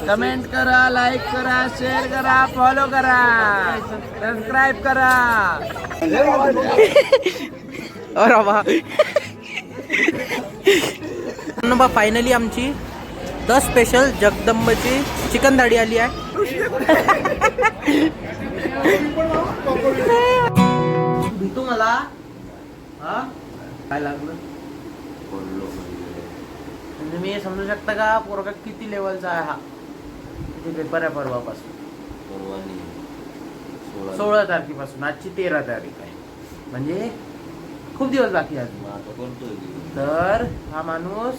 Comment करा, like करा, share करा, फॉलो करा, सबस्क्राईब करा. फायनली आमची द स्पेशल जगदंबची चिकन थाळी आली आहे. भेटू मला हा काय लागलं म्हणजे मी समजू शकता का पोरगा किती लेवलचा आहे हा. किती पेपर आहे परवापासून 16 तारखेपासून आजची 13 तारीख आहे म्हणजे खूप दिवस बाकी आहे. तर हा माणूस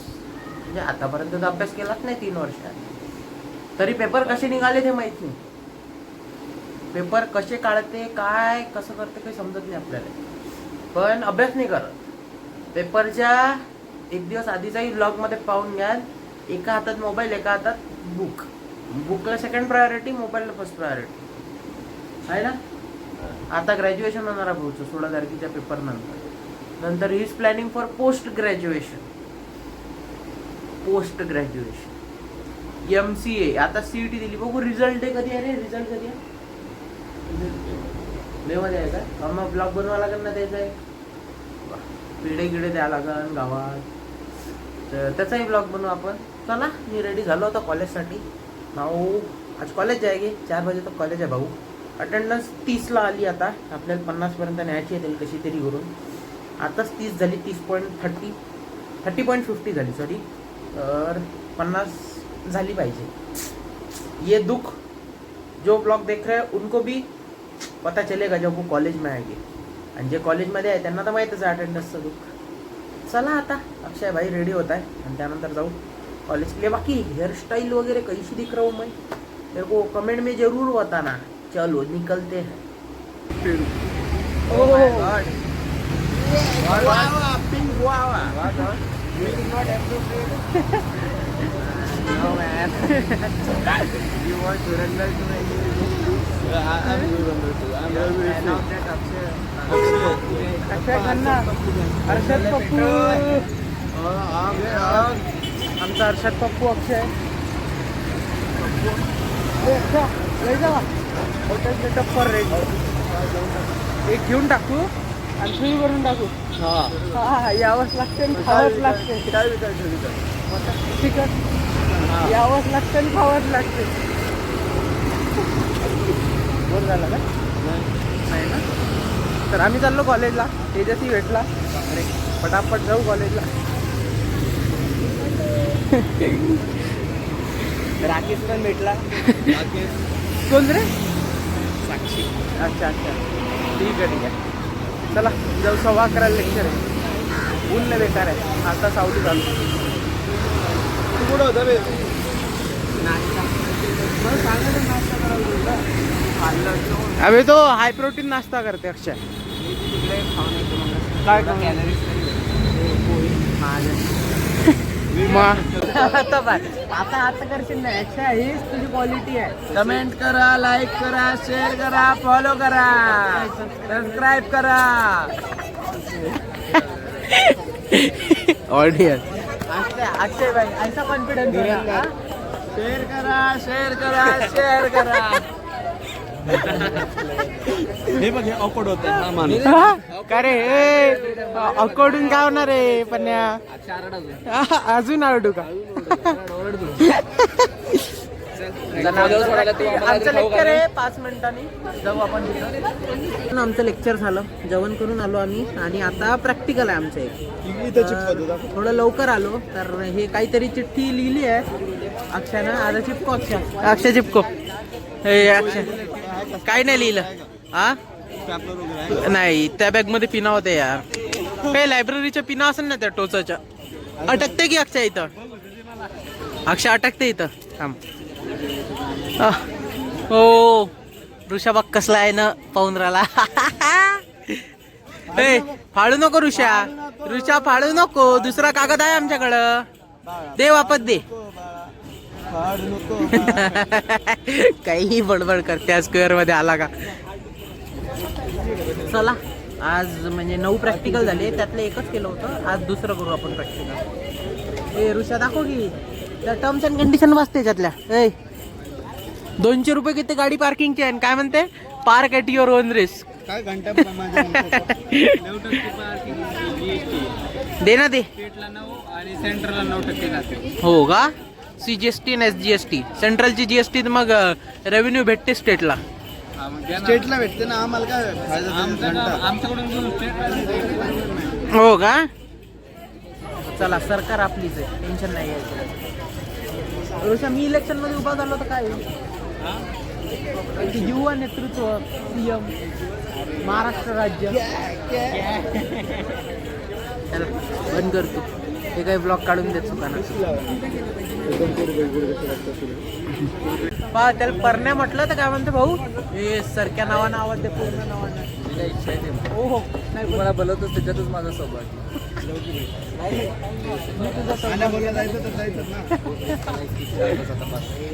म्हणजे आतापर्यंत तर अभ्यास केलाच नाही 3 वर्षात तरी पेपर कसे निघाले ते माहित नाही. पेपर कसे काढते काय कसं करते काही समजत नाही आपल्याला पण अभ्यास नाही करत. पेपरच्या एक दिवस आधीचाही ब्लॉग मध्ये पाहून घ्या. एका हातात मोबाईल एका हातात बुक. बुकला सेकंड प्रायोरिटी मोबाईलला फर्स्ट प्रायोरिटी आहे ना. आता ग्रॅज्युएशन होणार आहे भाऊचं 16 तारखेच्या पेपर नंतर he is planning for post graduation MCA. आता CET दिली बघू रिझल्ट आहे कधी आहे रे. रिझल्ट कधी आहे मे मध्ये आहे का. मग ब्लॉग बनवा लागेल ना त्याचा आहे. पिढे गिडे द्यावं लागेल गावात तर त्याचाही ब्लॉग बनवू आपण. चला मी रेडी झालो होतो कॉलेजसाठी. भाऊ आज कॉलेज जायगे 4 बजे तर कॉलेज आहे भाऊ. अटेंडन्स 30ला आली. आता आपल्याला 50 पर्यंत न्यायची आहे कशी तरी करून. आताच 30 झाली. 30.50 झाली सॉरी. तर 50 झाली पाहिजे. ये दुख जो ब्लॉग देख रहे हैं उनको भी पता चलेगा जब वो कॉलेज में आएंगे. आणि जे कॉलेजमध्ये आहे त्यांना तर माहीतच आहे अटेंडन्सचं दुःख. चला आता अक्षय भाई रेडी होता है आणि त्यानंतर जाऊ कॉलेज के लिए. बाकी हेयरस्टाइल वगैरह कैसी दिख रहा हूँ मैं तेरे को कमेंट में जरूर बताना. चलो निकलते हैं. No man. You want Surendra to make it? I'm Surendra too. I'm fan of that Akshay Khanna. Arshad Pappu. आमचा अर्षद पप्पू अक्षय. लय जावा हॉटेल सेटअप फॉर रेट. एक घेऊन टाकू आणि फ्री करून टाकू. हा यावंच लागते आणि खावंच लागते. चिकन यावंच लागतं आणि खावंच लागते. बोर झाला का नाही ना. तर आम्ही चाललो कॉलेजला. तेजसही भेटला. अरे पटापट जाऊ कॉलेजला. राकेश पण भेटला. कोण रे. साक्षी. अच्छा ठीक आहे. चला जाऊ 11:15 लेक्चर आहे. ऊन नाही बेकार आहे. आता सावली चालू. कुठं होतं बे नाश्ता. अबे तो हाय प्रोटीन नाश्ता करते अक्षय. काय कॅलरीज आता करशील ना. अच्छा हीच तुझी क्वालिटी आहे. कमेंट करा, लाईक करा, शेअर करा, फॉलो करा, सबस्क्राईब करा. ऑडियन्स अक्षय भाई ऐसा कॉन्फिडेंस शेअर करा. हे बघ हे अवकड होत का रे. अकोडून काय होणार आहे पण अजून आवडू का. आमचं लेक्चर आहे 5 मिनिटांनी जाऊ आपण तिथं. आमचं लेक्चर झालं. जेवण करून आलो आम्ही आणि आता प्रॅक्टिकल आहे आमचं एक. थोडं लवकर आलो तर हे काहीतरी चिठ्ठी लिहिली आहे अक्षयनं. आता चिपको अक्षय चिपको. हे अक्षय काय नाही लिहिलं हा. नाही त्या बॅग मध्ये पिना होते यार. हे लायब्ररीच्या पिना असेल ना त्या टोचाच्या. अटकते की अक्षय इथं. अक्षय अटकते इथं. थांब. हो ऋषा कसला आहे ना पाहून राहिला. ए फाडू नको ऋषा फाडू नको. दुसरा कागद आहे आमच्याकडं. दे वापस दे. काही बडबड करते. स्क्वेअर मध्ये आला का. चला आज म्हणजे 9 प्रॅक्टिकल झाले. त्यातले एकच केलं होतं. आज दुसरं करू आपण प्रॅक्टिकल. ए ऋषा दाखव की त्या टर्म्स अँड कंडिशन वाचते त्यातल्या. ए 200 रुपये किती गाडी पार्किंगची आहे आणि काय म्हणते park at your on risk. काय घंटा दे ना दे. स्टेटला 9 आणि सेंट्रलला 9% लागते. हो का. CGST आणि SGST सेंट्रलची GST मग रेव्हेन्यू भेटते स्टेटला. स्टेटला भेटते ना आम्हाला काय फायदा. आमच्याकडून घेऊन स्टेटला. हो का. चला सरकार आपलीच आहे, टेन्शन नाही आहे. रोशा मी इलेक्शन मध्ये उभा झालो तर काय होईल? युवा नेतृत्व CM महाराष्ट्र राज्य. चला बंद करतो हे काही ब्लॉग काढून देत दुकानात. पहा त्याला परण्या म्हटलं तर काय म्हणते भाऊ हे सरक्या नावानं आवाज दे पूर्ण नावानं. हो हो नाही मला बोलवतो त्याच्यातच माझा सहभाग.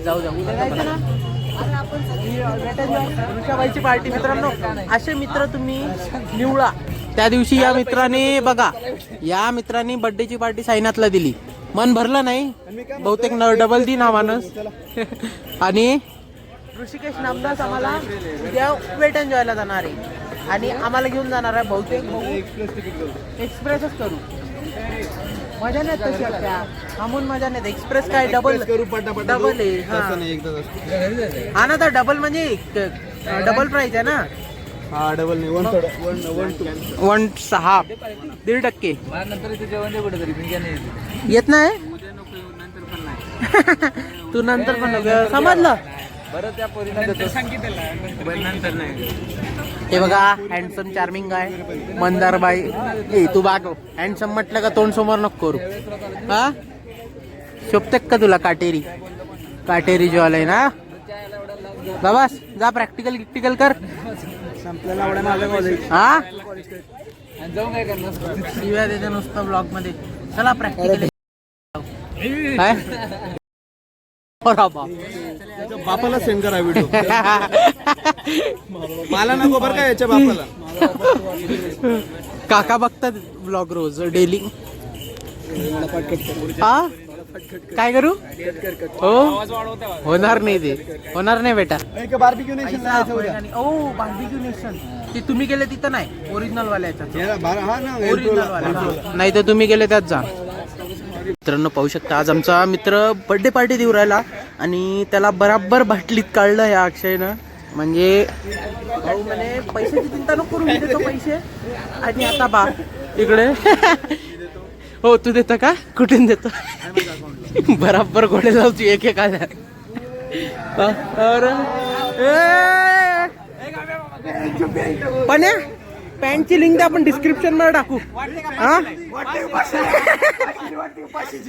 जाऊ जाऊ उद्या जायचं ना. ऋषाबाईची पार्टी मित्रांनो असे मित्र तुम्ही निवडा. त्या दिवशी या मित्राने बघा या मित्राने बर्थडेची पार्टी साईनाथला दिली. मन भरलं नाही बहुतेक डबल दी ना माणूस. आणि ऋषिकेश नामदास आम्हाला उद्या वेट एन्जॉयला जाणार आहे आणि आम्हाला घेऊन जाणार आहे बहुतेक एक्सप्रेसच करू. मजा नाही तशी त्या थांबून मजा नाही. एक्सप्रेस काय डबल डबल आहे. हा ना तर डबल म्हणजे डबल प्राइस आहे ना. हा डबल नाही 1.6 1.5%. नंतर इथे जेवण दे कुठेतरी मी येत नाही तू नंतर पण समजलं बरं त्या पोरीला देतो सांगितलं नंतर नाही. हे बघा हँडसम चार्मिंग आहे मंदारबाई. ए तू बाग हँडसम म्हटलं का तोंड समोर नको करू. हा शोभते का तुला काटेरी काटेरी ज्वाल आहे ना. बाबास जा प्रॅक्टिकल गिक्टिकल कर. संपल्याला एवढ्या माझ्या कॉलेज हा जाऊन काय करणार. शिव्या देते नुसतं ब्लॉग मध्ये. चला प्रॅक्टिकल काय बापाला सेंड करा व्हिडिओ. मला नको बरं का याच्या बापाला. काका बघतात ब्लॉग रोज डेली. हा काय करू. हो होणार नाही ते होणार नाही बेटा. बार्बिक्यू नेशन ओ बार्बिक्यू नेशन ते तुम्ही गेले तिथं नाही ओरिजिनल वाल्याच्या. ओरिजिनल वाल्या नाही तर तुम्ही गेले त्यात जा. मित्रांनो पाहू शकता आज आमचा मित्र बर्थडे पार्टी देऊ राहिला आणि त्याला बराबर बाटलीत काढलं या अक्षयनं. म्हणजे भाऊ म्हणे पैशाची चिंता नको करू मी देतो पैसे. आणि आता बा इकडे हो तू देतो का कुठून देतो. बराबर घोडे लावची एक एक आल्या. पण पॅन्टची लिंक आपण डिस्क्रिप्शन मध्ये टाकू. हा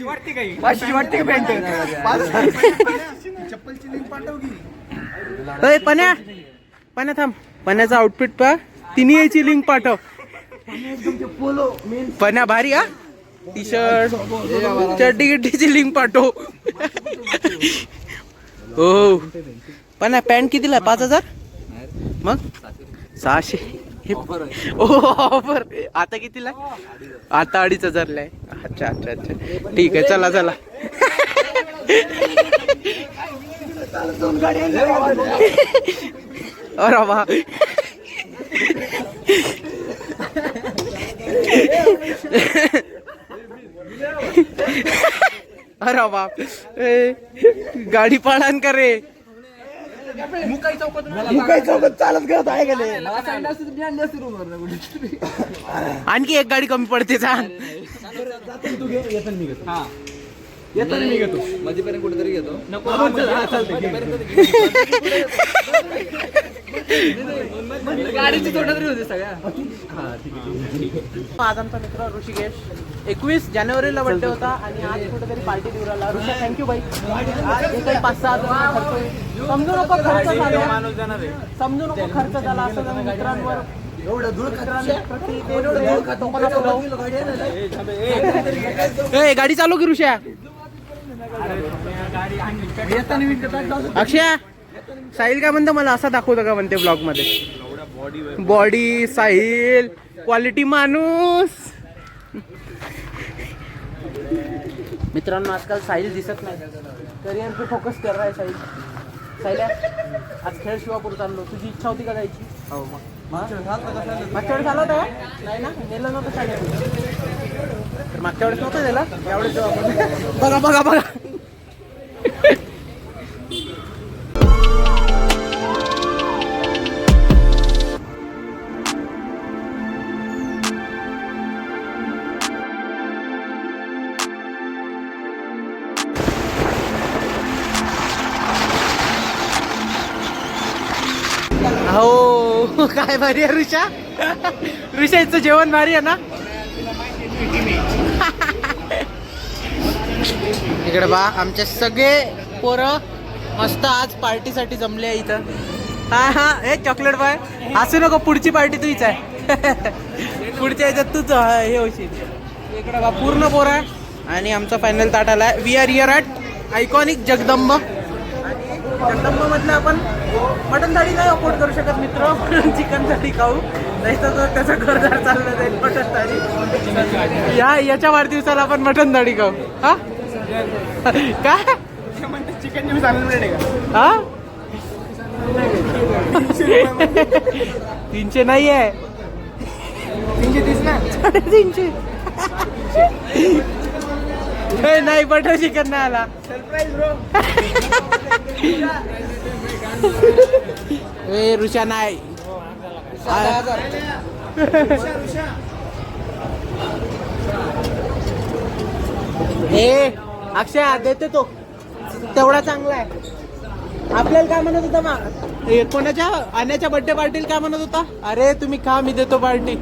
वाटते का पॅन्ट. चप्पलची लिंक पाठव की. पण्या पण्या थांब. पण्याचा आउटफिट पहा तिन्ही याची लिंक पाठव. पण्या भारी हा टी शर्ट चड्डी गिड्डीची लिंक पाठव. हो पण्या पॅन्ट कितीला 5,000 मग 600. ऑफर आता कितीला. आता 2,500 ला आहे. अच्छा अच्छा अच्छा ठीक आहे चला चला. अरे वा अरे बाप गाडी पाळान करे. मुकाई चौकात चालत करत आहे गेले. आणखी एक गाडी कमी पडते. मी घेतो मध्यपर्यंत कुठेतरी घेतो. गाडीची तोंड तरी होते सगळ्या. आज आमचा मित्र ऋषिकेश 21 जानेवारीला बर्थडे होता आणि आज कुठेतरी पार्टी देऊ राहिला. ऋषा थँक्यू बाई. आज काही 5-6 खर्च होईल. समजू नको खर्च झाला. समजू नको खर्च झाला असं मित्रांवर गाडी चालू की ऋषा. अक्षय साहिल काय म्हणतो मला असा दाखवतो का म्हणते ब्लॉग मध्ये. बॉडी साहिल क्वालिटी माणूस. मित्रांनो आजकाल साहिल दिसत नाही. करिअर पे फोकस कर रहा है साहिल. सायल्या आज खेळ शिवापूर चाललो, तुझी इच्छा होती का जायची? हो मग मागच्या वेळेस आला होता? नाही ना, नेलं नव्हतं सायल्या. तर मागच्या वेळेस नव्हतं नेलं, यावेळेस जाऊ आपण. बघा बघा बघा. हो काय भारी आहे ऋषा. ऋषाचं जेवण भारी आहे ना. इकडे बा आमचे सगळे पोरं मस्त आज पार्टीसाठी जमले आहे इथं. हा हा हे चॉकलेट बाय हसू नको, पुढची पार्टी तुझीच आहे. पुढच्या ह्याच्यात तूच हे होशील. इकडे बा पूर्ण पोरं आहे आणि आमचा फायनल ताट आला आहे. We are here at iconic Jagdamb. Jagdamb मधलं आपण मटन थाळी नाही अफोर्ड करू शकत मित्र, म्हणून चिकन थाळी खाऊ. नाही तर त्याचं घरदार चाललं जाईल. मटन थाळी याच्या वाढदिवसाला आपण मटन थाळी खाऊ. हा काय चिकन चालू हा 300 नाही आहे, 330 ना. 350. नाही बटर चिकन नाही आला. Surprise bro. ए ऋषा नाही. ए अक्षय देते तो तेवढा चांगला आहे. आपल्याला काय म्हणत होता कोणाच्या आण्याच्या बर्थडे पार्टीला काय म्हणत होता? अरे तुम्ही खा, मी देतो पार्टी.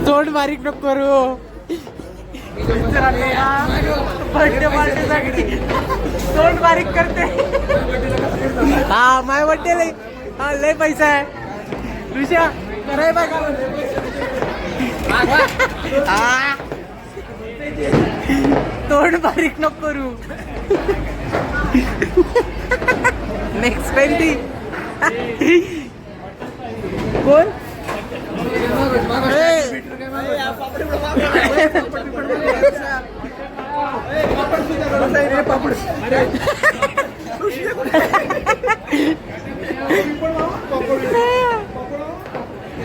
तोंड बारीक नको करू. बर्थडे पार्टीसाठी तोंड बारीक करते. हा माय बर्थडे हा लय पैसा आहे. ऋषा कराय बघा. हा तोंड बारीक नको करू. नेक्स्ट पेंटी कोण?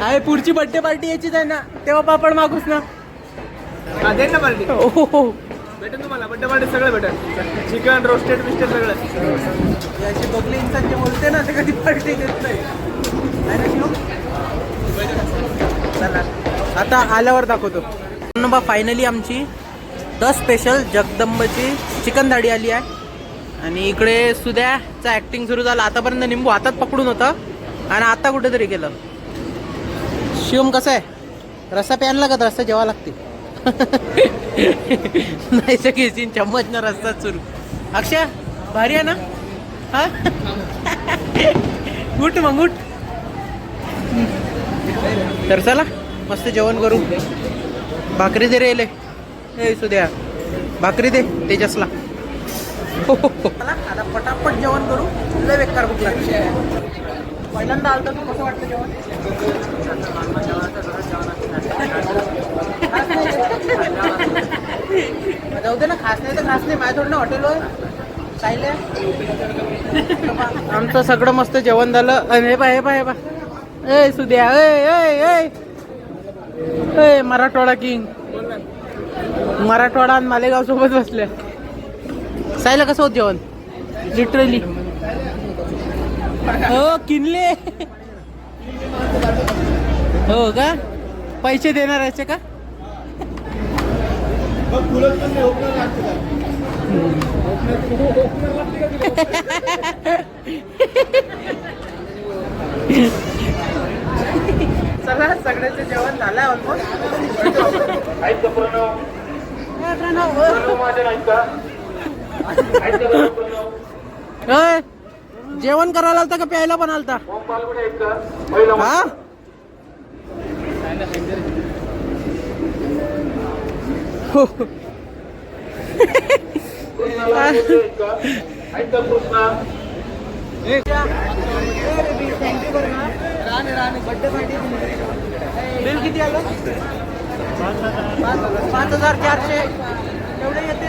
अरे पुढची बर्थडे पार्टी याचीच आहे ना, तेव्हा पापड मागूस ना. देन ना पार्टी. हो भेटेल तुम्हाला बड्डे पार्टी सगळं भेटेल. चिकन रोस्टेड बिस्टेड सगळं. याची बघले इंसान जे बोलते ना ते कधी पार्टी देत नाही. चला आता आल्यावर दाखवतो. फायनली आमची द स्पेशल जगदंबची चिकन थाळी आली आहे. आणि इकडे सुद्याचा ऍक्टिंग सुरू झाला. आतापर्यंत निंबू हातात पकडून होता आणि आता कुठेतरी गेलं. शिवम कसं आहे? रस्सा प्यायला लागत, रस्सा जेवा लागते. नाही तर घेशील चम्मच ना रस्ता सुरू. अक्षय भारी आहे ना. हा उठ मग उठ. तर चला मस्त जेवण करू. भाकरी दे रे. ए सुद्या भाकरी दे तेजसला. आता पटापट जेवण करू. लय बेकार भूक लागते. पहिल्यांदा आलं तू कसं वाटतं जेवण? जाऊ दे ना, खास नाही तर खास नाही. माझ्या थोडं ना हॉटेलवर चालल्या. आमचं सगळं मस्त जेवण झालं. हे बा हे बा हे बा. ए सुद्या ए मराठवाडा किंग. मराठवाडा आणि मालेगाव सोबत बसले. सायला कसं होत जेवण? लिटरली हो किनले. हो का? पैसे देणार याचे का? चला सगळ्याचं जेवण झालंय ऑलमोस्ट. जेवण करायला आलता का प्यायला पण आलता? हा बिल किती आलं? 5,400. एवढे येते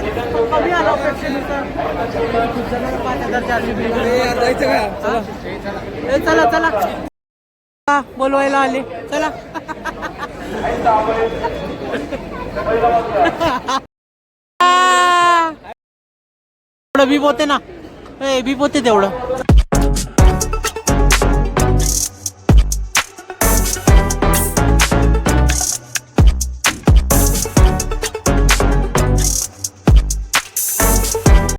कमी आला अपेक्षेनुसार. खूप जणांना 5,400 बिल. ए, चला चला हा, बोलवायला आले चला. थोडं बीप होते ना, बीप होते तेवढं.